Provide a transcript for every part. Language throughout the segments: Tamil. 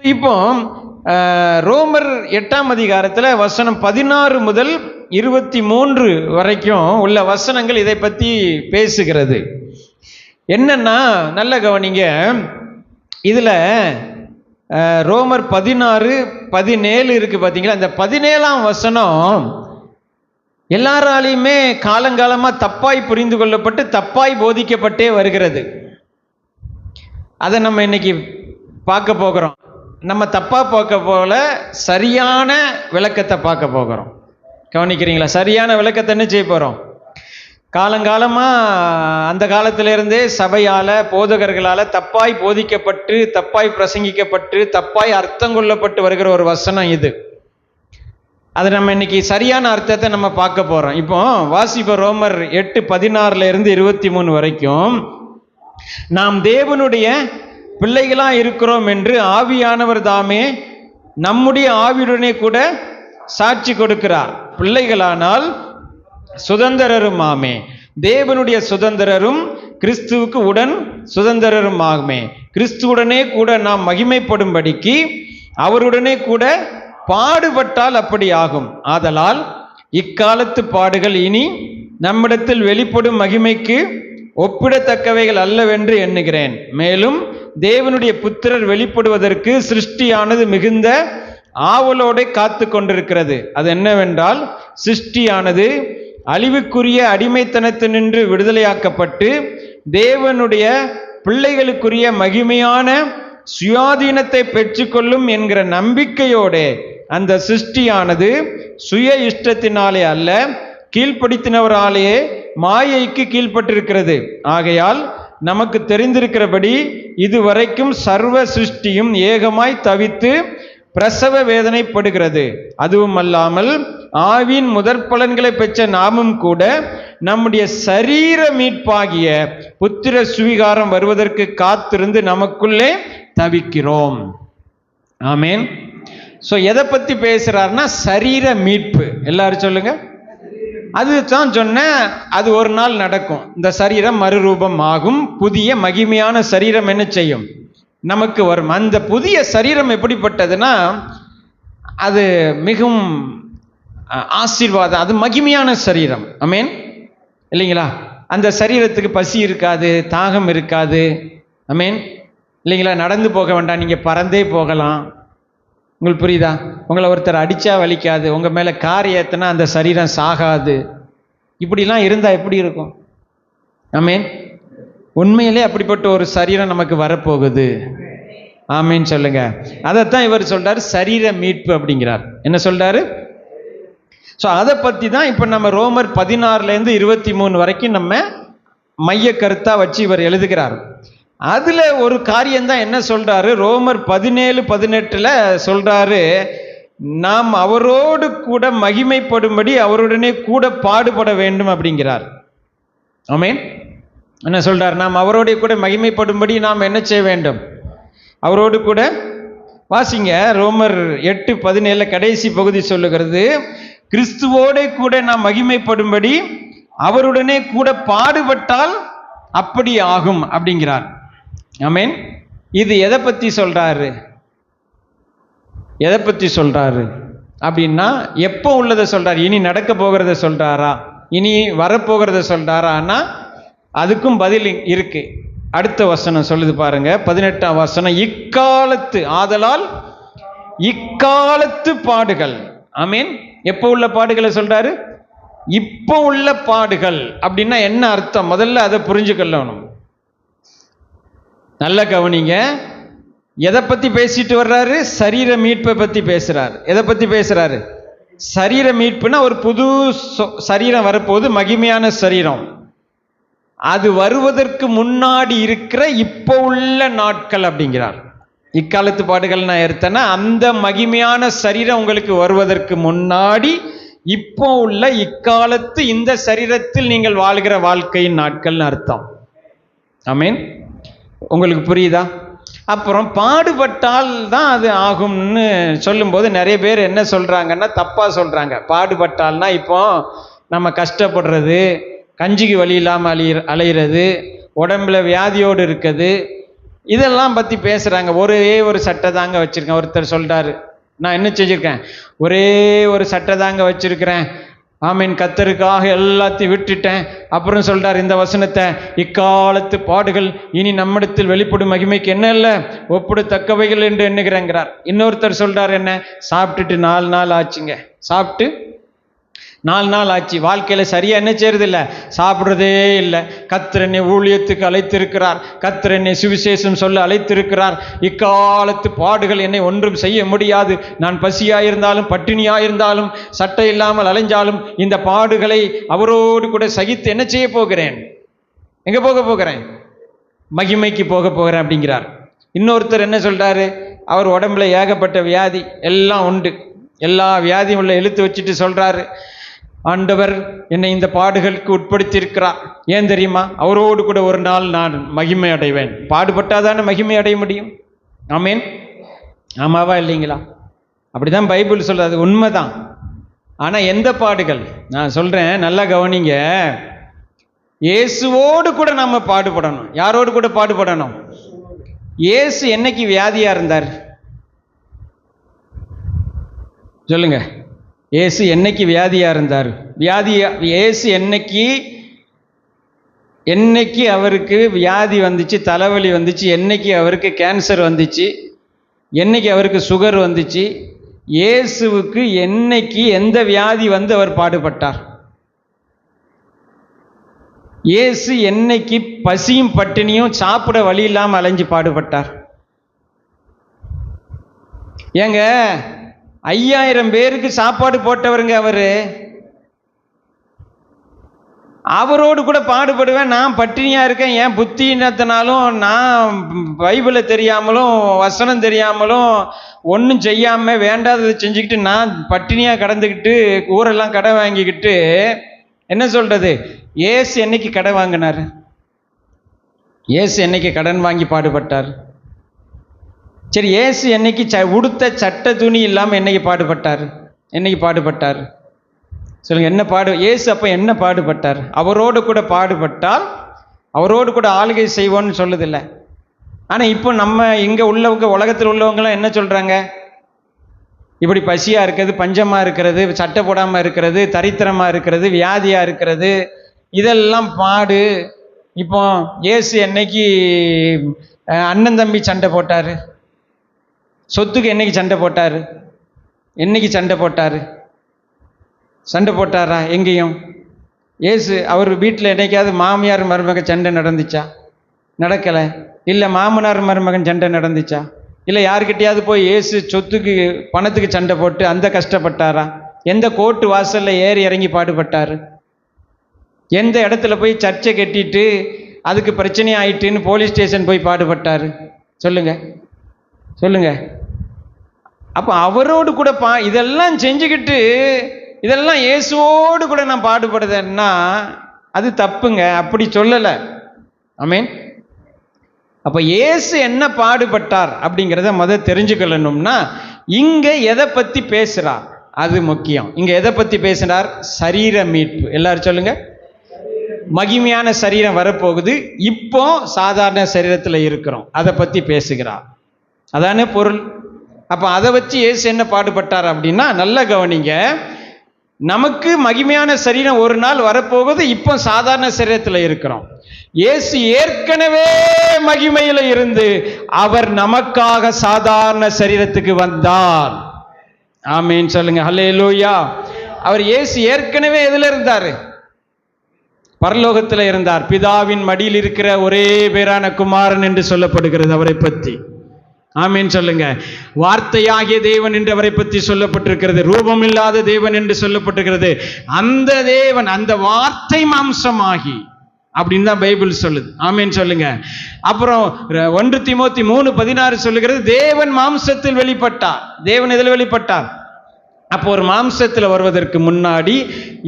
இப்போ ரோமர் 8ஆம் அதிகாரத்தில் வசனம் 16 முதல் 23 வரைக்கும் உள்ள வசனங்கள் இதை பற்றி பேசுகிறது. என்னன்னா நல்ல கவனிங்க, இதில் ரோமர் 16, 17 இருக்கு பார்த்தீங்களா? இந்த 17ஆம் வசனம் எல்லாராலையுமே காலங்காலமாக தப்பாய் புரிந்து கொள்ளப்பட்டு தப்பாய் போதிக்கப்பட்டே வருகிறது. அதை நம்ம இன்னைக்கு பார்க்க போகிறோம். நம்ம தப்பாக பார்க்க போல சரியான விளக்கத்தை பார்க்க போகிறோம். கவனிக்கிறீங்களா? சரியான விளக்கத்தை என்ன செய்ய போகிறோம்? காலங்காலமாக அந்த காலத்திலிருந்தே சபையால் போதகர்களால் தப்பாய் போதிக்கப்பட்டு தப்பாய் பிரசங்கிக்கப்பட்டு தப்பாய் அர்த்தம் கொள்ளப்பட்டு வருகிற ஒரு வசனம் இது. அது நம்ம இன்னைக்கு சரியான அர்த்தத்தை நம்ம பார்க்க போகிறோம். இப்போ வாசிப்ப ரோமர் 8:16 23 வரைக்கும், நாம் தேவனுடைய பிள்ளைகளாக இருக்கிறோம் என்று ஆவியானவர் தாமே நம்முடைய ஆவியுடனே கூட சாட்சி கொடுக்கிறார். பிள்ளைகளானால் சுதந்திரரும் ஆமே, தேவனுடைய சுதந்திரரும் கிறிஸ்துவுக்கு உடன் சுதந்திரரும் ஆகுமே, கிறிஸ்துவுடனே கூட நாம் மகிமைப்படும்படிக்கு அவருடனே கூட பாடுபட்டால் அப்படி ஆகும். ஆதலால் இக்காலத்து பாடுகள் இனி நம்மிடத்தில் வெளிப்படும் மகிமைக்கு ஒப்பிடத்தக்கவைகள் அல்லவென்று எண்ணுகிறேன். மேலும் தேவனுடைய புத்திரர் வெளிப்படுவதற்கு சிருஷ்டியானது மிகுந்த ஆவலோடு காத்து கொண்டிருக்கிறது. அது என்னவென்றால், சிருஷ்டியானது அழிவுக்குரிய அடிமைத்தனத்தினின்று விடுதலையாக்கப்பட்டு தேவனுடைய பிள்ளைகளுக்குரிய மகிமையான சுயாதீனத்தை பெற்றுக்கொள்ளும் என்கிற நம்பிக்கையோடு அந்த சிருஷ்டியானது சுய இஷ்டத்தினாலே அல்ல, கீழ்ப்படுத்தினவராலேயே மாயைக்கு கீழ்ப்பட்டிருக்கிறது. ஆகையால் நமக்கு தெரிந்திருக்கிறபடி இதுவரைக்கும் சர்வ சிருஷ்டியும் ஏகமாய் தவித்து பிரசவ வேதனைப்படுகிறது. அதுவும் அல்லாமல் ஆவின் முதற் பலன்களை பெற்ற நாமும் கூட நம்முடைய சரீர மீட்பாகிய புத்திர சுவிகாரம் வருவதற்கு காத்திருந்து நமக்குள்ளே தவிக்கிறோம். ஆமேன். ஸோ எதை பற்றி பேசுகிறாருன்னா சரீர மீட்பு. எல்லாரும் சொல்லுங்க. அதுதான் சொன்னேன், அது ஒரு நாள் நடக்கும். இந்த சரீரம் மறுரூபம் ஆகும், புதிய மகிமையான சரீரம் என்ன செய்யும்? நமக்கு வரும். அந்த புதிய சரீரம் எப்படிப்பட்டதுன்னா, அது மிகவும் ஆசீர்வாதம், அது மகிமையான சரீரம். ஆமேன் இல்லைங்களா? அந்த சரீரத்துக்கு பசி இருக்காது, தாகம் இருக்காது. ஆமேன் இல்லைங்களா? நடந்து போக வேண்டாம், நீங்கள் பறந்தே போகலாம். உங்களுக்கு புரியுதா? உங்களை ஒருத்தர் அடித்தா வலிக்காது, உங்கள் மேலே கார் ஏற்றினா அந்த சரீரம் சாகாது. இப்படிலாம் இருந்தால் எப்படி இருக்கும்? ஆமேன். உண்மையிலே அப்படிப்பட்ட ஒரு சரீரம் நமக்கு வரப்போகுது. ஆமேன் சொல்லுங்க. அதைத்தான் இவர் சொல்றாரு, சரீர மீட்பு அப்படிங்கிறார். என்ன சொல்றாரு? ஸோ அதை பற்றி தான் இப்போ நம்ம ரோமர் 16 23 வரைக்கும் நம்ம மைய கருத்தாக வச்சு இவர் எழுதுகிறார். அதில் ஒரு காரியம்தான் என்ன சொல்றாரு, ரோமர் 17-18 சொல்றாரு, நாம் அவரோடு கூட மகிமைப்படும்படி அவருடனே கூட பாடுபட வேண்டும் அப்படிங்கிறார். ஆமேன். என்ன சொல்றார்? நாம் அவரோடு கூட மகிமைப்படும்படி நாம் என்ன செய்ய வேண்டும்? அவரோடு கூட. வாசிங்க, ரோமர் 8:17 கடைசி பகுதி சொல்லுகிறது, கிறிஸ்துவோடு கூட நாம் மகிமைப்படும்படி அவருடனே கூட பாடுபட்டால் அப்படி ஆகும் அப்படிங்கிறார். ஆமேன். இது எதை பற்றி சொல்றாரு? எதை பற்றி சொல்றாரு அப்படின்னா, எப்போ உள்ளதை சொல்றாரு? இனி நடக்க போகிறத சொல்றாரா, இனி வரப்போகிறத சொல்றாரான்னா அதுக்கும் பதில் இருக்கு. அடுத்த வசனம் சொல்லுது பாருங்க, 18ஆம் வசனம். இக்காலத்து, ஆதலால் இக்காலத்து பாடுகள். ஆமேன். எப்போ உள்ள பாடுகளை சொல்றாரு? இப்போ உள்ள பாடுகள் அப்படின்னா என்ன அர்த்தம்? முதல்ல அதை புரிஞ்சுக்கொள்ளணும். நல்ல கவனிங்க. எதை பத்தி பேசிட்டு வர்றாரு? சரீர மீட்பை பத்தி பேசுறாரு. எதை பத்தி பேசுறாரு? சரீர மீட்புனா ஒரு புது சரீரம் வரப்போகுது, மகிமையான சரீரம். அது வருவதற்கு முன்னாடி இருக்கிற இப்போ உள்ள நாட்கள் அப்படிங்கிறார். இக்காலத்து பாடுகள் நான் எடுத்தேன்னா, அந்த மகிமையான சரீரம் உங்களுக்கு வருவதற்கு முன்னாடி இப்போ உள்ள இக்காலத்து இந்த சரீரத்தில் நீங்கள் வாழ்கிற வாழ்க்கையின் நாட்கள்னு அர்த்தம். ஆமேன். உங்களுக்கு புரியுதா? அப்புறம் பாடுபட்டால் தான் அது ஆகும்னு சொல்லும்போது நிறைய பேர் என்ன சொல்றாங்கன்னா, தப்பா சொல்றாங்க. பாடுபட்டால்னா இப்போ நம்ம கஷ்டப்படுறது, கஞ்சிக்கு வழி இல்லாமல் அலையிறது, உடம்புல வியாதியோடு இருக்குது, இதெல்லாம் பற்றி பேசுகிறாங்க. ஒரே ஒரு சட்டை தாங்க வச்சுருக்கேன். ஒருத்தர் சொல்கிறாரு, நான் என்ன செஞ்சுருக்கேன், ஒரே ஒரு சட்டை தாங்க வச்சுருக்கிறேன், ஆமீன், கர்த்தருக்காக எல்லாத்தையும் விட்டுட்டேன். அப்புறம் சொல்கிறார் இந்த வசனத்தை, இக்காலத்து பாடுகள் இனி நம்மிடத்தில் வெளிப்படும் மகிமைக்கு என்ன இல்லை ஒப்பிடத்தக்கவைகள் என்று எண்ணுகிறேங்கிறார். இன்னொருத்தர் சொல்கிறார், என்ன, சாப்பிட்டுட்டு 4 நாள் ஆச்சுங்க, சாப்பிட்டு 4 நாள் ஆச்சு, வாழ்க்கையில் சரியா என்ன செய்யறது இல்லை, சாப்பிட்றதே இல்லை. கர்த்தர் என்னை ஊழியத்துக்கு அழைத்திருக்கிறார், கர்த்தர் என்னை சுவிசேஷம் சொல்ல அழைத்திருக்கிறார், இக்காலத்து பாடுகள் என்னை ஒன்றும் செய்ய முடியாது, நான் பசியாயிருந்தாலும் பட்டினியாயிருந்தாலும் சட்டை இல்லாமல் அலைஞ்சாலும் இந்த பாடுகளை அவரோடு கூட சகித்து என்ன செய்ய போகிறேன், எங்கே போக போகிறேன், மகிமைக்கு போக போகிறேன் அப்படிங்கிறார். இன்னொருத்தர் என்ன சொல்றாரு, அவர் உடம்புல ஏகப்பட்ட வியாதி எல்லாம் உண்டு, எல்லா வியாதியும் உள்ள இழுத்து வச்சுட்டு சொல்றாரு, ஆண்டவர் என்னை இந்த பாடுகளுக்கு உட்படுத்தியிருக்கிறார், ஏன் தெரியுமா, அவரோடு கூட ஒரு நாள் நான் மகிமை அடைவேன். பாடுபட்டாதானே மகிமை அடைய முடியும். ஆமேன், ஆமாவா இல்லைங்களா? அப்படிதான் பைபிள் சொல்றது, உண்மைதான். ஆனால் எந்த பாடுகள் நான் சொல்றேன், நல்லா கவனிங்க. இயேசுவோடு கூட நம்ம பாடுபடணும். யாரோடு கூட பாடுபடணும்? இயேசு என்னைக்கு வியாதியா இருந்தார் சொல்லுங்க? இயேசு என்னைக்கு வியாதியா இருந்தார்? இயேசு என்னைக்கு அவருக்கு வியாதி வந்துச்சு, தலைவலி வந்துச்சு, என்னைக்கு அவருக்கு கேன்சர் வந்துச்சு, என்னைக்கு அவருக்கு சுகர் வந்துச்சு, இயேசுவுக்கு என்னைக்கு எந்த வியாதி வந்து அவர் பாடுபட்டார்? இயேசு என்னைக்கு பசியும் பட்டினியும் சாப்பிட வழி இல்லாமல் அலைஞ்சு பாடுபட்டார்? ஏங்க, 5000 பேருக்கு சாப்பாடு போட்டவருங்க அவரோடு கூட பாடுபடுவேன். நான் பட்டினியா இருக்கேன், என் புத்தியினத்தினாலும், நான் பைபிளை தெரியாமலும் வசனம் தெரியாமலும் ஒன்றும் செய்யாம வேண்டாததை செஞ்சுக்கிட்டு நான் பட்டினியா கடந்துக்கிட்டு ஊரெல்லாம் கடை வாங்கிக்கிட்டு என்ன சொல்றது? இயேசு என்னைக்கு கடன் வாங்கினார்? இயேசு என்னைக்கு கடன் வாங்கி பாடுபட்டார்? சரி, இயேசு என்னைக்கு உடுத்த சட்ட துணி இல்லாமல் என்னைக்கு பாடுபட்டார்? என்னைக்கு பாடுபட்டார் சொல்லுங்க? என்ன இயேசு அப்போ என்ன பாடுபட்டார்? அவரோடு கூட பாடுபட்டால் அவரோடு கூட ஆளுகை செய்வோன்னு சொல்லுதில்லை. ஆனால் இப்போ நம்ம இங்கே உள்ளவங்க, உலகத்தில் உள்ளவங்களாம் என்ன சொல்கிறாங்க? இப்படி பசியாக இருக்கிறது, பஞ்சமாக இருக்கிறது, சட்டை போடாமல் இருக்கிறது, தரித்திரமாக இருக்கிறது, வியாதியாக இருக்கிறது, இதெல்லாம் பாடு. இப்போ இயேசு என்னைக்கு அண்ணன் தம்பி சண்டை போட்டார்? சொத்துக்கு என்னைக்கு சண்டை போட்டார்? என்னைக்கு சண்டை போட்டார்? சண்டை போட்டாரா எங்கேயும்? இயேசு அவர் வீட்டில் என்னைக்காவது மாமியார் மருமகன் சண்டை நடந்துச்சா? நடக்கலை. இல்லை மாமனார் மருமகன் சண்டை நடந்துச்சா? இல்லை யாருக்கிட்டையாவது போய் இயேசு சொத்துக்கு பணத்துக்கு சண்டை போட்டு அந்த கஷ்டப்பட்டாரா? எந்த கோர்ட்டு வாசலில் ஏறி இறங்கி பாடுபட்டார்? எந்த இடத்துல போய் சர்ச்சை கட்டிட்டு அதுக்கு பிரச்சனை ஆயிட்டுன்னு போலீஸ் ஸ்டேஷன் போய் பாடுபட்டார்? சொல்லுங்க சொல்லுங்க. அப்போ அவரோடு கூட இதெல்லாம் செஞ்சுக்கிட்டு இதெல்லாம் இயேசுவோடு கூட நான் பாடுபடுதேன்னா அது தப்புங்க. அப்படி சொல்லலை. ஆமீன். அப்போ இயேசு என்ன பாடுபட்டார் அப்படிங்கிறத முதல் தெரிஞ்சுக்கொள்ளணும்னா இங்கே எதை பற்றி பேசுகிறார் அது முக்கியம். இங்கே எதை பற்றி பேசுகிறார்? சரீர மீட்பு. எல்லாரும் சொல்லுங்க. மகிமையான சரீரம் வரப்போகுது, இப்போ சாதாரண சரீரத்தில் இருக்கிறோம், அதை பற்றி பேசுகிறார். அதானே பொருள். அப்போ அதை வச்சு இயேசு என்ன பாடுபட்டார் அப்படின்னா நல்லா கவனிங்க. நமக்கு மகிமையான சரீரம் ஒரு நாள் வரப்போகுது, இப்போ சாதாரண சரீரத்தில் இருக்கிறோம். இயேசு ஏற்கனவே மகிமையில் இருந்து அவர் நமக்காக சாதாரண சரீரத்துக்கு வந்தார். ஆமீன் சொல்லுங்க. ஹல்லேலூயா. அவர் இயேசு ஏற்கனவே எதில் இருந்தார்? பரலோகத்தில் இருந்தார். பிதாவின் மடியில் இருக்கிற ஒரே பேரான குமாரன் என்று சொல்லப்படுகிறது அவரை பற்றி. ஆமீன் சொல்லுங்க. வார்த்தையாகிய தேவன் என்று அவரை பற்றி சொல்லப்பட்டிருக்கிறது. ரூபம் இல்லாத தேவன் என்று சொல்லப்பட்டிருக்கிறது. அந்த தேவன், அந்த வார்த்தை மாம்சமாகி அப்படின்னு தான் பைபிள் சொல்லுது. ஆமீன் சொல்லுங்க. அப்புறம் 1 தீமோத்தி 3:16 சொல்லுகிறது, தேவன் மாம்சத்தில் வெளிப்பட்டார். தேவன் எதில் வெளிப்பட்டார்? அப்போ ஒரு மாம்சத்தில் வருவதற்கு முன்னாடி,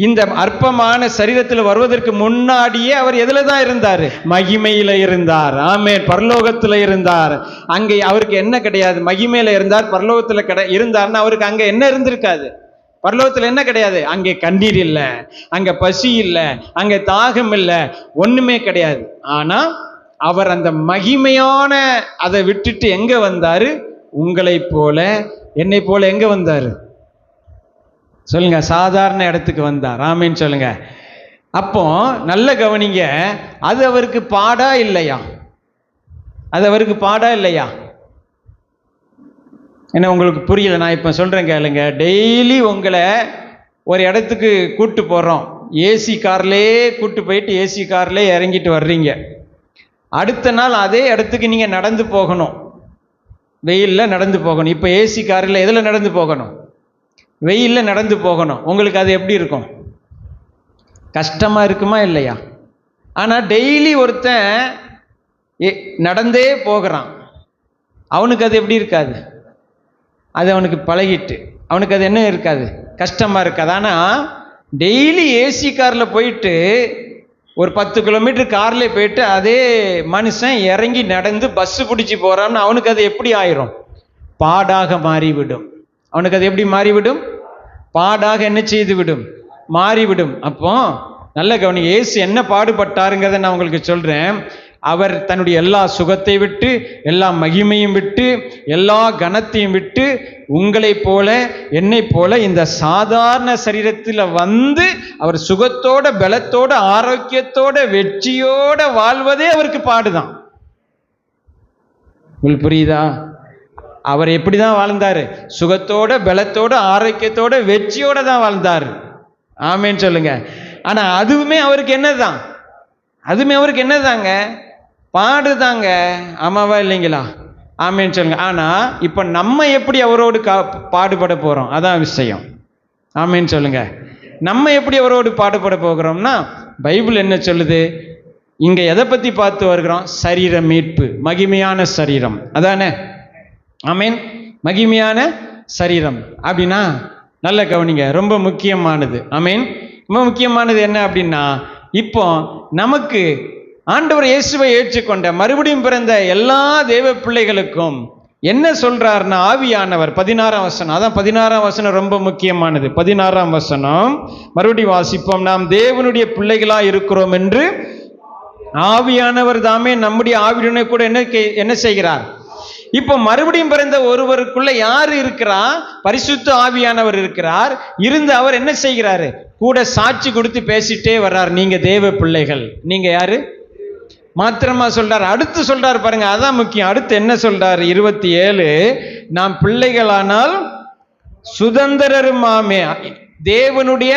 இந்த அற்பமான சரீரத்தில் வருவதற்கு முன்னாடியே அவர் எதில் தான் இருந்தார்? மகிமையில் இருந்தார். ஆமென். பரலோகத்தில் இருந்தார். அங்கே அவருக்கு என்ன கிடையாது? மகிமையில் இருந்தார். பரலோகத்தில் இருந்தார்னா அவருக்கு அங்கே என்ன இருந்திருக்காது? பரலோகத்தில் என்ன கிடையாது? அங்கே கண்ணீர் இல்லை, அங்கே பசி இல்லை, அங்கே தாகம் இல்லை, ஒன்றுமே கிடையாது. ஆனால் அவர் அந்த மகிமையான அதை விட்டுட்டு எங்க வந்தாரு? உங்களை போல என்னை போல எங்க வந்தாரு சொல்லுங்க? சாதாரண இடத்துக்கு வந்தார். ஆமீன் சொல்லுங்க. அப்போ நல்ல கவனிங்க, அது அவருக்கு பாடா இல்லையா? அது அவருக்கு பாடா இல்லையா? என்ன உங்களுக்கு புரியல? நான் இப்போ சொல்றேன் கேளுங்க. டெய்லி உங்களை ஒரு இடத்துக்கு கூட்டு போகிறோம், ஏசி கார்லேயே கூட்டு போயிட்டு ஏசி கார்லேயே இறங்கிட்டு வர்றீங்க. அடுத்த நாள் அதே இடத்துக்கு நீங்கள் நடந்து போகணும், வெயிலில் நடந்து போகணும். இப்போ ஏசி காரில் எதில் நடந்து போகணும்? வெயிலில் நடந்து போகணும். உங்களுக்கு அது எப்படி இருக்கும்? கஷ்டமாக இருக்குமா இல்லையா? ஆனால் டெய்லி ஒருத்தன் நடந்தே போகிறான், அவனுக்கு அது எப்படி இருக்காது? அது அவனுக்கு பழகிட்டு, அவனுக்கு அது என்ன இருக்காது? கஷ்டமாக இருக்காது. ஆனால் டெய்லி ஏசி காரில் போயிட்டு ஒரு 10 கிலோமீட்டர் காரில் போயிட்டு அதே மனுஷன் இறங்கி நடந்து பஸ்ஸு பிடிச்சி போகிறான்னு அவனுக்கு அது எப்படி ஆயிரும்? பாடாக மாறிவிடும். அவனுக்கு அது எப்படி மாறிவிடும்? பாடாக என்ன செய்து விடும்? மாறிவிடும். அப்போ நல்ல கவனிங்க, இயேசு என்ன பாடுபட்டாருங்கிறத நான் உங்களுக்கு சொல்கிறேன். அவர் தன்னுடைய எல்லா சுகத்தை விட்டு, எல்லா மகிமையும் விட்டு, எல்லா கனத்தையும் விட்டு உங்களை போல என்னை போல இந்த சாதாரண சரீரத்தில் வந்து அவர் சுகத்தோட, பலத்தோட, ஆரோக்கியத்தோட, வெற்றியோட வாழ்வதே அவருக்கு பாடுதான். உங்களுக்கு புரியுதா? அவர் எப்படி தான் வாழ்ந்தாரு? சுகத்தோட, பலத்தோட, ஆரோக்கியத்தோட, வெற்றியோட தான் வாழ்ந்தார். ஆமேன்னு சொல்லுங்க. ஆனா அதுவுமே அவருக்கு என்னதான்? அதுவுமே அவருக்கு என்னதாங்க? பாடுதாங்க. ஆமாவா இல்லைங்களா? ஆமேன்னு சொல்லுங்க. ஆனா இப்ப நம்ம எப்படி அவரோடு பாடுபட போறோம்? அதான் விஷயம். ஆமேன்னு சொல்லுங்க. நம்ம எப்படி அவரோடு பாடுபட போகிறோம்னா, பைபிள் என்ன சொல்லுது? இங்க எதை பத்தி பார்த்து வருகிறோம்? சரீர மீட்பு, மகிமையான சரீரம். அதானே? ஆமேன். மகிமையான சரீரம் அப்படின்னா நல்ல கவனிங்க, ரொம்ப முக்கியமானது. ஆமேன். ரொம்ப முக்கியமானது என்ன அப்படின்னா, இப்போ நமக்கு ஆண்டவர் இயேசுவை ஏற்றுக்கொண்ட மறுபடியும் பிறந்த எல்லா தேவ பிள்ளைகளுக்கும் என்ன சொல்றாருன்னா, ஆவியானவர் 16ஆம் வசனம், அதான் 16ஆம் வசனம் ரொம்ப முக்கியமானது. 16ஆம் வசனம் மறுபடியும் வாசிப்போம். நாம் தேவனுடைய பிள்ளைகளா இருக்கிறோம் என்று ஆவியானவர் தாமே நம்முடைய ஆவியுடனே கூட என்ன செய்கிறார்? இப்போ மறுபடியும் பிறந்த ஒருவருக்குள்ள யார் இருக்கிறா? பரிசுத்த ஆவியானவர் இருக்கிறார். இருந்து அவர் என்ன செய்கிறாரு? கூட சாட்சி கொடுத்து பேசிட்டே வர்றார், நீங்க தேவ பிள்ளைகள். நீங்க யாரு? மாத்திரமா சொல்றார், அடுத்து சொல்றாரு பாருங்க, அதான் முக்கியம். அடுத்து என்ன சொல்றாரு? 27, நாம் பிள்ளைகளானால் சுதந்திரருமாமே தேவனுடைய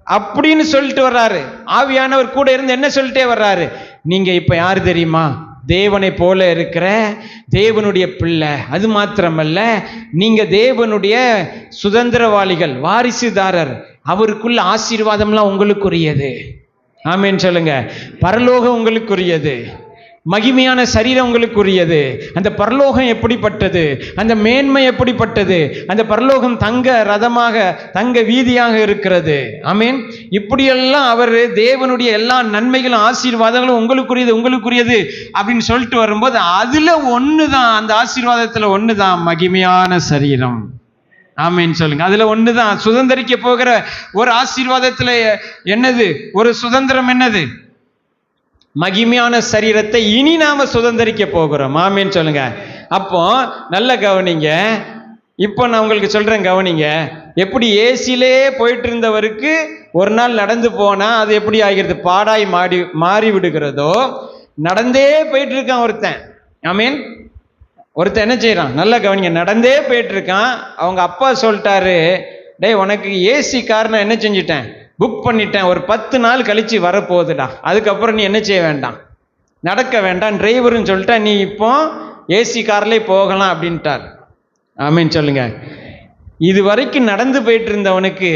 அப்படின்னு சொல்லிட்டு வர்றாரு. ஆவியானவர் கூட இருந்து என்ன சொல்லிட்டே வர்றாரு? நீங்க இப்ப யாரு தெரியுமா? தேவனை போல இருக்கிற தேவனுடைய பிள்ளை. அது மாத்திரமல்ல, நீங்க தேவனுடைய சுதந்திரவாளிகள், வாரிசுதாரர். அவருக்குள்ள ஆசீர்வாதம்லாம் உங்களுக்குரியது. ஆமேன்னு சொல்லுங்க. பரலோகம் உங்களுக்குரியது, மகிமையான சரீரம் உங்களுக்குரியது. அந்த பரலோகம் எப்படிப்பட்டது? அந்த மேன்மை எப்படிப்பட்டது? அந்த பரலோகம் தங்க ரதமாக, தங்க வீதியாக இருக்கிறது. ஆமீன். இப்படியெல்லாம் அவர் தேவனுடைய எல்லா நன்மைகளும் ஆசீர்வாதங்களும் உங்களுக்குரியது, உங்களுக்குரியது அப்படின்னு சொல்லிட்டு வரும்போது அதுல ஒண்ணுதான், அந்த ஆசீர்வாதத்துல ஒண்ணுதான் மகிமையான சரீரம். ஆமீன் சொல்லுங்க. அதுல ஒண்ணுதான் சுதந்திரிக்க போகிற ஒரு ஆசீர்வாதத்துல என்னது? ஒரு சுதந்திரம் என்னது? மகிமையான சரீரத்தை இனி நாம சுதந்திரிக்க போகிறோம். ஆமீன் சொல்லுங்க. அப்போ நல்ல கவனிங்க, இப்போ நான் உங்களுக்கு சொல்றேன், கவனிங்க. எப்படி ஏசிலே போயிட்டு இருந்தவருக்கு ஒரு நாள் நடந்து போனா அது எப்படி ஆகிறது? பாடாய் மாறி விடுகிறதோ, நடந்தே போயிட்டு இருக்கான் ஒருத்தன். ஆமீன். ஒருத்தன் என்ன செய்யறான்? நல்ல கவனிங்க, நடந்தே போயிட்டு இருக்கான். அவங்க அப்பா சொல்லிட்டாரு, டேய் உனக்கு ஏசி கார் நான் என்ன செஞ்சிட்டேன்? புக் பண்ணிட்டேன், ஒரு 10 நாள் கழிச்சு வரப்போகுதுடா, அதுக்கப்புறம் நீ என்ன செய்ய வேண்டாம், நடக்க வேண்டாம், டிரைவருன்னு சொல்லிட்டா, நீ இப்போ ஏசி கார்லேயே போகலாம் அப்படின்ட்டார். ஆமீன் சொல்லுங்க. இது வரைக்கும் நடந்து போயிட்டு இருந்தவனுக்கு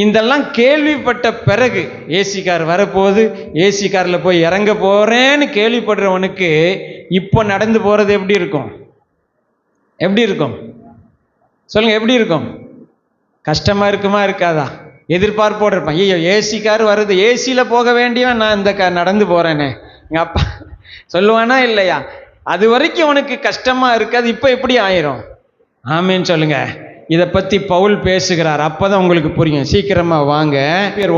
இதெல்லாம் கேள்விப்பட்ட பிறகு, ஏசி கார் வரப்போகுது, ஏசி காரில் போய் இறங்க போறேன்னு கேள்விப்படுறவனுக்கு இப்போ நடந்து போறது எப்படி இருக்கும்? எப்படி இருக்கும் சொல்லுங்க? எப்படி இருக்கும்? கஷ்டமா இருக்குமா இருக்காதா? எதிர்பார்ப்போடு இருப்பான். ஐயோ ஏசி கார் வருது, ஏசியில் போக வேண்டியவன் நான் இந்த நடந்து போறேனே, எங்க அப்பா சொல்லுவானா இல்லையா? அது வரைக்கும் அவனுக்கு கஷ்டமா இருக்காது, இப்போ எப்படி ஆயிரும்? ஆமீன் சொல்லுங்க. இதை பத்தி பவுல் பேசுகிறார், அப்பதான் உங்களுக்கு புரியும். சீக்கிரமா வாங்க.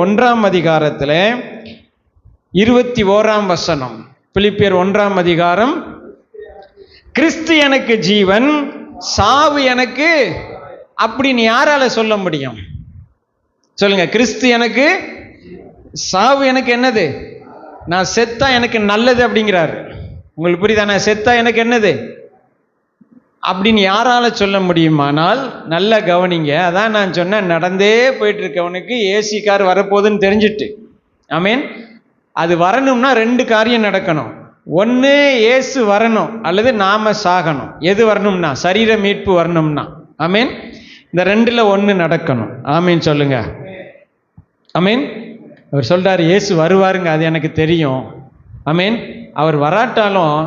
1ஆம் அதிகாரத்தில் 21ஆம் வசனம், பிலிப்பியர் 1ஆம் அதிகாரம். கிறிஸ்து எனக்கு ஜீவன், சாவு எனக்கு, அப்படின்னு யாரால சொல்ல முடியும்? சொல்லுங்க. கிறிஸ்து எனக்கு, சாவு எனக்கு என்னது? நான் செத்தா எனக்கு நல்லது அப்படிங்கிறார். உங்களுக்கு புரியுதா? நான் செத்தா எனக்கு என்னது அப்படின்னு யாரால சொல்ல முடியுமானால் நல்லா கவனிங்க. அதான் நான் சொன்னேன், நடந்தே போயிட்டு இருக்கவனுக்கு ஏசி கார் வரப்போகுதுன்னு தெரிஞ்சிட்டு, ஆமீன், அது வரணும்னா 2 காரியம் நடக்கணும். ஒன்று இயேசு வரணும், அல்லது நாம சாகணும். எது வரணும்னா? சரீர மீட்பு வரணும்னா. ஆமீன். இந்த 2ல் 1 நடக்கணும். ஆமீன் சொல்லுங்க. ஆமீன். அவர் சொல்றாரு இயேசு வருவாருங்க, அது எனக்கு தெரியும். ஆமீன். அவர் வராட்டாலும்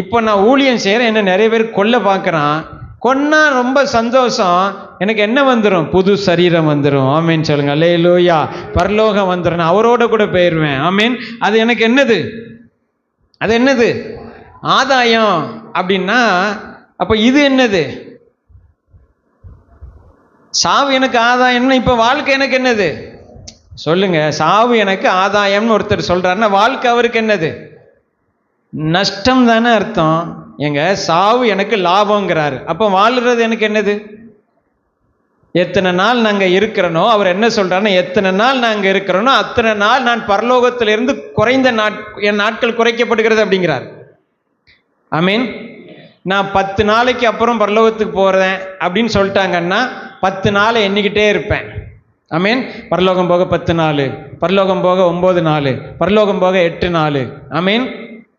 இப்போ நான் ஊழியம் செய்கிறேன், என்ன நிறைய பேர் கொல்ல பார்க்குறான். கொன்னா ரொம்ப சந்தோஷம், எனக்கு என்ன வந்துடும்? புது சரீரம் வந்துடும். ஆமீன் சொல்லுங்க. அல்லேலூயா. பரலோகம் வந்துடும், நான் அவரோட கூட போயிடுவேன். ஆமீன். அது எனக்கு என்னது? அது என்னது? ஆதாயம். அப்படின்னா அப்போ இது என்னது? சாவு எனக்கு ஆதாயம்னா இப்போ வாழ்க்கை எனக்கு என்னது? சொல்லுங்க. சாவு எனக்கு ஆதாயம்னு ஒருத்தர் சொல்றாருன்னா வாழ்க்கை அவருக்கு என்னது? நஷ்டம் தானே அர்த்தம். எங்க சாவு எனக்கு லாபங்கிறாரு, அப்போ வாழ்றது எனக்கு என்னது? எத்தனை நாள் நாங்கள் இருக்கிறனோ, அவர் என்ன சொல்றாருன்னா, எத்தனை நாள் நாங்கள் இருக்கிறோனோ அத்தனை நாள் நான் பரலோகத்திலிருந்து குறைந்த என் நாட்கள் குறைக்கப்படுகிறது அப்படிங்கிறார். ஆமீன். நான் 10 நாளைக்கு அப்புறம் பரலோகத்துக்கு போகிறேன் அப்படின்னு சொல்லிட்டாங்கன்னா 10 நாளை எண்ணிக்கிட்டே இருப்பேன். ஆமீன். பரலோகம் போக 10 நாள், பரலோகம் போக 9 நாள், பரலோகம் போக 8 நாள். ஆமீன்.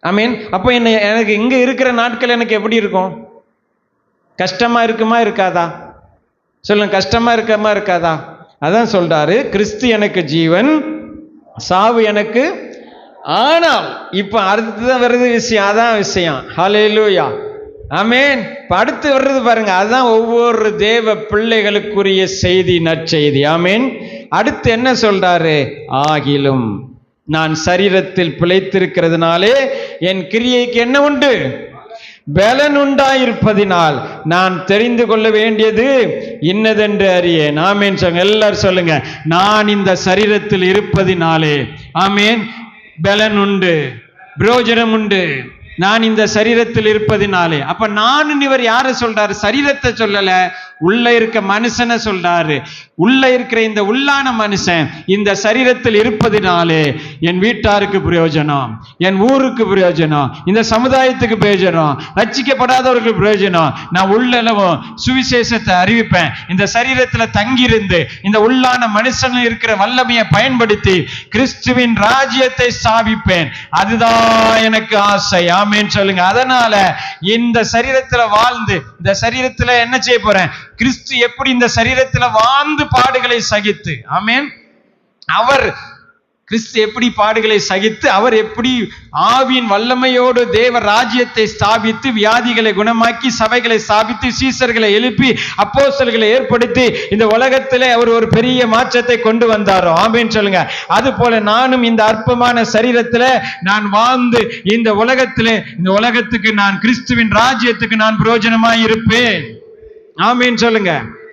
ஆமீன். அப்போ எனக்கு இங்கே இருக்கிற நாட்கள் எனக்கு எப்படி இருக்கும்? கஷ்டமா இருக்குமா இருக்காதா? சொல்லுங்க. கஷ்டமா இருக்கமா இருக்காதா? அதான் சொல்றாரு, கிறிஸ்து எனக்கு ஜீவன், சாவு எனக்கு. ஆனால் இப்ப அடுத்துதான் வருது விஷயம். அதான் விஷயம். ஹல்லேலூயா. ஆமீன். அடுத்து வர்றது பாருங்க, அதுதான் ஒவ்வொரு தேவ பிள்ளைகளுக்குரிய செய்தி, நற்செய்தி. ஆமீன். அடுத்து என்ன சொல்றாரு? ஆகிலும் நான் சரீரத்தில் பிழைத்திருக்கிறதுனாலே என் கிரியைக்கு என்ன உண்டு? பலன் உண்டாயிருப்பதினால் நான் தெரிந்து கொள்ள வேண்டியது இன்னதென்று அறியேன். ஆமீன் சொல்லுங்க. எல்லாரும் சொல்லுங்க. நான் இந்த சரீரத்தில் இருப்பதினாலே, ஆமீன், பலன் உண்டு, பிரயோஜனம் உண்டு. நான் இந்த சரீரத்தில் இருப்பதினாலே. அப்ப நான் இவர் யாரை சொல்றாரு? சரீரத்தை சொல்லல, உள்ள இருக்க மனுஷனை சொல்றாரு. உள்ள இருக்கிற இந்த உள்ளான மனுஷன் இந்த சரீரத்தில் இருப்பதினாலே என் வீட்டாருக்கு பிரயோஜனம், என் ஊருக்கு பிரயோஜனம், இந்த சமுதாயத்துக்கு பிரயோஜனம், ரட்சிக்கப்படாதவர்களுக்கு பிரயோஜனம். நான் உள்ளளவும் சுவிசேஷத்தை அறிவிப்பேன். இந்த சரீரத்தில் தங்கியிருந்து இந்த உள்ளான மனுஷன் இருக்கிற வல்லமையை பயன்படுத்தி கிறிஸ்துவின் ராஜ்யத்தை ஸ்தாபிப்பேன். அதுதான் எனக்கு ஆசை. ஆமென் சொல்லுங்க. அதனால இந்த சரீரத்தில் வாழ்ந்து இந்த சரீரத்தில் என்ன செய்ய போறேன்? கிறிஸ்து எப்படி இந்த சரீரத்தில் வாழ்ந்து பாடுகளை சகித்து, ஆமென், அவர் கிறிஸ்து எப்படி பாடுகளை சகித்து, அவர் எப்படி ஆவியின் வல்லமையோடு தேவ ராஜ்யத்தை ஸ்தாபித்து வியாதிகளை குணமாக்கி சபைகளை ஸ்தாபித்து சீசர்களை எழுப்பி அப்போஸ்தலர்களை ஏற்படுத்தி இந்த உலகத்திலே அவர் ஒரு பெரிய மாற்றத்தை கொண்டு வந்தாரோ, ஆமென் சொல்லுங்க. அது போல நானும் இந்த அற்பமான சரீரத்தில் நான் வாழ்ந்து இந்த உலகத்திலே, இந்த உலகத்துக்கு நான் கிறிஸ்துவின் ராஜ்யத்துக்கு நான் பிரயோஜனமாய் இருப்பேன். ஆமென் சொல்லுங்க.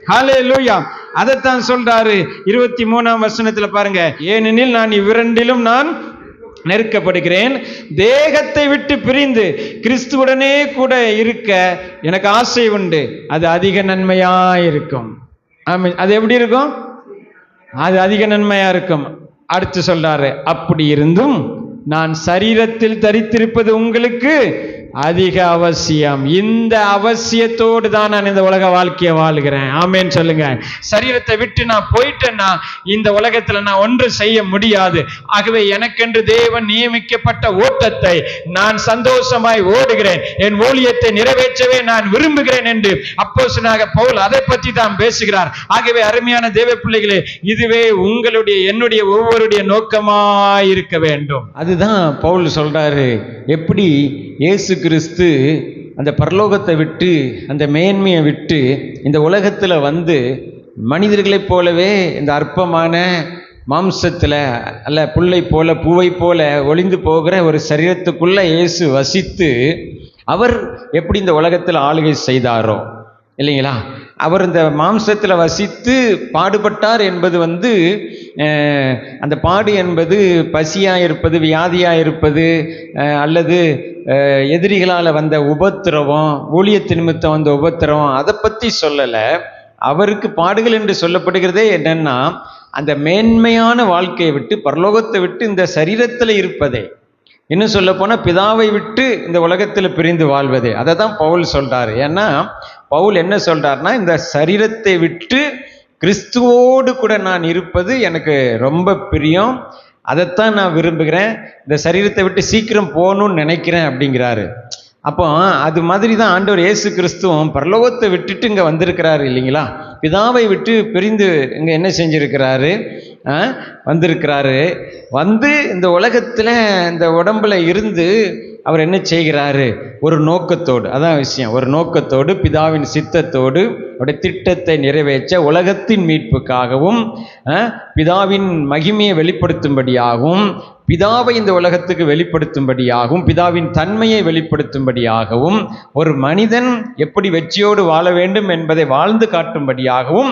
ஹல்லேலூயா. அதைத்தான் சொல்றாரு 23ஆம் வசனத்துல பாருங்க. ஏனெனில் நான் இவ்விரண்டிலும் நான் நெருக்கப்படுகிறேன், தேகத்தை விட்டு பிரிந்து கிறிஸ்துவுடனே கூட இருக்க எனக்கு ஆசை உண்டு, அது அதிக நன்மையா இருக்கும். ஆமென். அது எப்படி இருக்கும்? அது அதிக நன்மையா இருக்கும். அடுத்து சொல்றாரு, அப்படி இருந்தும் நான் சரீரத்தில் தரித்திருப்பது உங்களுக்கு அதிக அவசியம். இந்த அவசியத்தோடு தான் நான் இந்த உலக வாழ்க்கையை வாழ்கிறேன். ஆமென் சொல்லுங்க. சரீரத்தை விட்டு நான் போயிட்டேன்னா இந்த உலகத்துல நான் ஒன்று செய்ய முடியாது. ஆகவே எனக்கென்று தேவன் நியமிக்கப்பட்ட ஓட்டத்தை நான் சந்தோஷமாய் ஓடுகிறேன், என் ஊழியத்தை நிறைவேற்றவே நான் விரும்புகிறேன் என்று அப்போஸ்தலனாகிய பவுல் அதை பற்றி தான் பேசுகிறார். ஆகவே அருமையான தேவ பிள்ளைகளே, இதுவே உங்களுடைய என்னுடைய ஒவ்வொருடைய நோக்கமாய் இருக்க வேண்டும். அதுதான் பவுல் சொல்றாரு. எப்படி இயேசு கிறிஸ்து அந்த பரலோகத்தை விட்டு, அந்த மேன்மையை விட்டு இந்த உலகத்தில் வந்து மனிதர்களைப் போலவே இந்த அற்பமான மாம்சத்தில் அல்ல புல்லை போல பூவை போல ஒளிந்து போகிற ஒரு சரீரத்துக்குள்ள இயேசு வசித்து அவர் எப்படி இந்த உலகத்தில் ஆளுகை செய்தாரோ, இல்லைங்களா? அவர் இந்த மாம்சத்தில் வசித்து பாடுபட்டார் என்பது அந்த பாடு என்பது பசியாக இருப்பது, வியாதியாக இருப்பது, அல்லது எதிரிகளால் வந்த உபத்திரவம், ஊழியத்து நிமித்தம் வந்த உபத்திரவம், அதை பற்றி சொல்லலை. அவருக்கு பாடுகள் என்று சொல்லப்படுகிறதே என்னன்னா, அந்த மேன்மையான வாழ்க்கையை விட்டு, பரலோகத்தை விட்டு இந்த சரீரத்தில் இருப்பதே, இன்னும் சொல்ல போனால் பிதாவை விட்டு இந்த உலகத்தில் பிரிந்து வாழ்வதே. அதை தான் பவுல் சொல்றாரு. ஏன்னா பவுல் என்ன சொல்றாருன்னா, இந்த சரீரத்தை விட்டு கிறிஸ்துவோடு கூட நான் இருப்பது எனக்கு ரொம்ப பிரியம், அதைத்தான் நான் விரும்புகிறேன், இந்த சரீரத்தை விட்டு சீக்கிரம் போகணும்னு நினைக்கிறேன் அப்படிங்கிறாரு. அப்போ அது மாதிரி தான் ஆண்டவர் இயேசு கிறிஸ்துவும் பரலோகத்தை விட்டுட்டு இங்கே வந்திருக்கிறாரு இல்லைங்களா? பிதாவை விட்டு பிரிந்து இங்கே என்ன செஞ்சிருக்கிறாரு? வந்திருக்கிறாரு. வந்து இந்த உலகத்தில் இந்த உடம்புல இருந்து அவர் என்ன செய்கிறாரு? ஒரு நோக்கத்தோடு, அதான் விஷயம், ஒரு நோக்கத்தோடு, பிதாவின் சித்தத்தோடு, அவருடைய திட்டத்தை நிறைவேற்ற, உலகத்தின் மீட்புக்காகவும், பிதாவின் மகிமையை வெளிப்படுத்தும்படியாகவும், பிதாவை இந்த உலகத்துக்கு வெளிப்படுத்தும்படியாகவும், பிதாவின் தன்மையை வெளிப்படுத்தும்படியாகவும், ஒரு மனிதன் எப்படி வெற்றியோடு வாழ வேண்டும் என்பதை வாழ்ந்து காட்டும்படியாகவும்,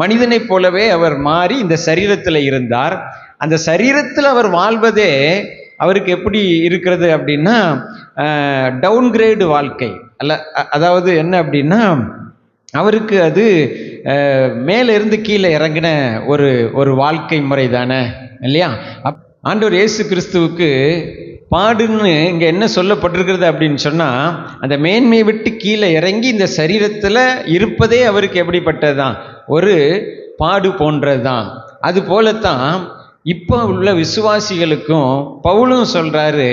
மனிதனைப் போலவே அவர் மாறி இந்த சரீரத்தில் இருந்தார். அந்த சரீரத்தில் அவர் வாழ்வதே அவருக்கு எப்படி இருக்கிறது அப்படின்னா, டவுன்கிரேடு வாழ்க்கை அல்ல. அதாவது என்ன அப்படின்னா, அவருக்கு அது மேலே இருந்து கீழே இறங்கின ஒரு வாழ்க்கை முறை தானே இல்லையா? ஆண்டவர் இயேசு கிறிஸ்துவுக்கு பாடுன்னு இங்கே என்ன சொல்லப்பட்டிருக்கிறது அப்படின்னு சொன்னால், அந்த மேன்மையை விட்டு கீழே இறங்கி இந்த சரீரத்தில் இருப்பதே அவருக்கு எப்படிப்பட்டது தான்? ஒரு பாடு போன்றது தான். அது போலத்தான் இப்போ உள்ள விசுவாசிகளுக்கும் பவுலும் சொல்கிறாரு,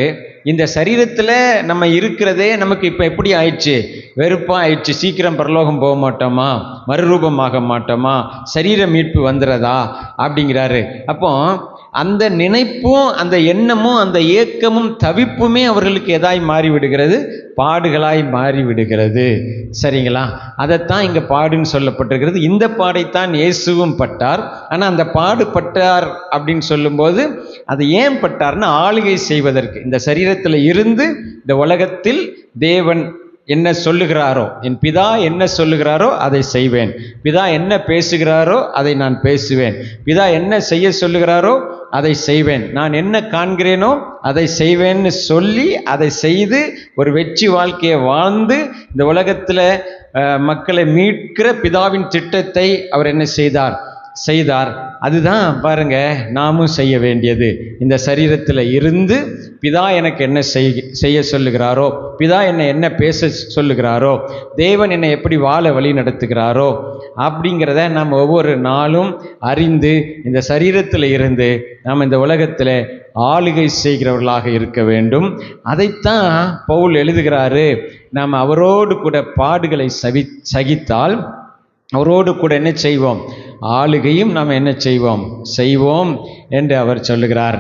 இந்த சரீரத்தில் நம்ம இருக்கிறதே நமக்கு இப்போ எப்படி ஆயிடுச்சு? வெறுப்பாக ஆயிடுச்சு. சீக்கிரம் பரலோகம் போக மாட்டோமா? மறுரூபமாக மாட்டோமா? சரீர மீட்பு வந்துடுறதா அப்படிங்கிறாரு. அப்போ அந்த நினைப்பும், அந்த எண்ணமும், அந்த ஏக்கமும், தவிப்புமே அவர்களுக்கு எதாய் மாறிவிடுகிறது? பாடுகளாய் மாறிவிடுகிறது. சரிங்களா? அதைத்தான் இங்கே பாடுன்னு சொல்லப்பட்டிருக்கிறது. இந்த பாடைத்தான் இயேசுவும் பட்டார். ஆனால் அந்த பாடுபட்டார் அப்படின்னு சொல்லும்போது அது ஏன் பட்டார்னா, ஆளுகை செய்வதற்கு. இந்த சரீரத்தில் இருந்து இந்த உலகத்தில் தேவன் என்ன சொல்லுகிறாரோ, என் பிதா என்ன சொல்லுகிறாரோ அதை செய்வேன், பிதா என்ன பேசுகிறாரோ அதை நான் பேசுவேன், பிதா என்ன செய்ய சொல்லுகிறாரோ அதை செய்வேன், நான் என்ன காண்கிறேனோ அதை செய்வேன்னு சொல்லி அதை செய்து ஒரு வெற்றி வாழ்க்கையை வாழ்ந்து இந்த உலகத்தில் மக்களை மீட்கிற பிதாவின் திட்டத்தை அவர் என்ன செய்தார். அதுதான் பாருங்க நாமும் செய்ய வேண்டியது. இந்த சரீரத்தில் இருந்து பிதா எனக்கு என்ன செய்ய சொல்லுகிறாரோ, பிதா என்னை என்ன பேச சொல்லுகிறாரோ, தேவன் என்னை எப்படி வாழ வழி நடத்துகிறாரோ அப்படிங்கிறத நாம் ஒவ்வொரு நாளும் அறிந்து இந்த சரீரத்தில் இருந்து நாம் இந்த உலகத்தில் ஆளுகை செய்கிறவர்களாக இருக்க வேண்டும். அதைத்தான் பவுல் எழுதுகிறாரு. நாம் அவரோடு கூட பாடுகளை சகித்தால் அவரோடு கூட என்ன செய்வோம்? ஆளுகையும் நாம் என்ன செய்வோம் என்று அவர் சொல்லுகிறார்.